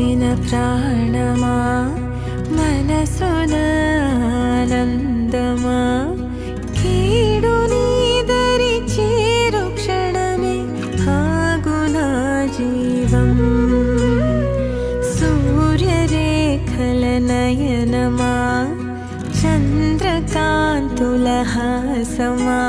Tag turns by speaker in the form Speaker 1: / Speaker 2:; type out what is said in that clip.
Speaker 1: పోసిన ప్రాణమా మనసున ఆనందమా కీడు నీదరి చేరు క్షణమే ఆగునా జీవం సూర్యరేఖల నయనమా చంద్రకాంతుల హాసమా